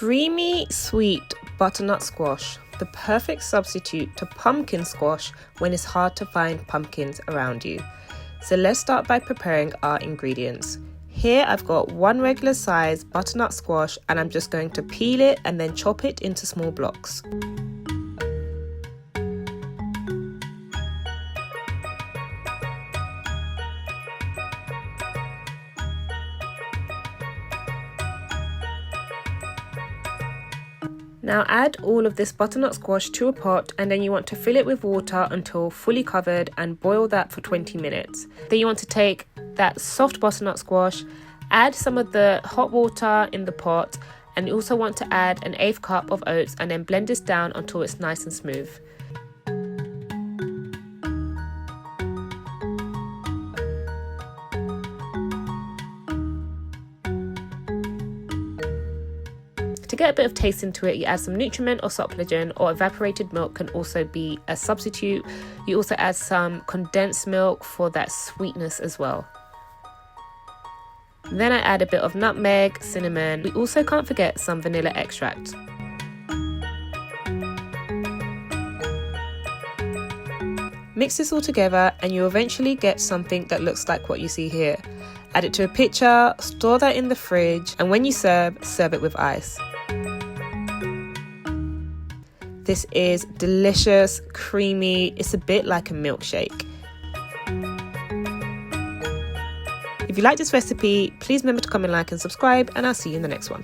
Creamy, sweet butternut squash, the perfect substitute to pumpkin squash when it's hard to find pumpkins around you. So let's start by preparing our ingredients. Here I've got 1 regular size butternut squash and I'm just going to peel it and then chop it into small blocks. Now add all of this butternut squash to a pot, and then you want to fill it with water until fully covered and boil that for 20 minutes. Then you want to take that soft butternut squash, add some of the hot water in the pot, and you also want to add an 1/8 cup of oats and then blend this down until it's nice and smooth. To get a bit of taste into it, you add some Nutriment or Soplagen, or evaporated milk can also be a substitute. You also add some condensed milk for that sweetness as well. Then I add a bit of nutmeg, cinnamon. We also can't forget some vanilla extract. Mix this all together and you eventually get something that looks like what you see here. Add it to a pitcher, store that in the fridge, and when you serve it with ice. This is delicious, creamy, it's a bit like a milkshake. If you like this recipe, please remember to comment, like and subscribe, and I'll see you in the next one.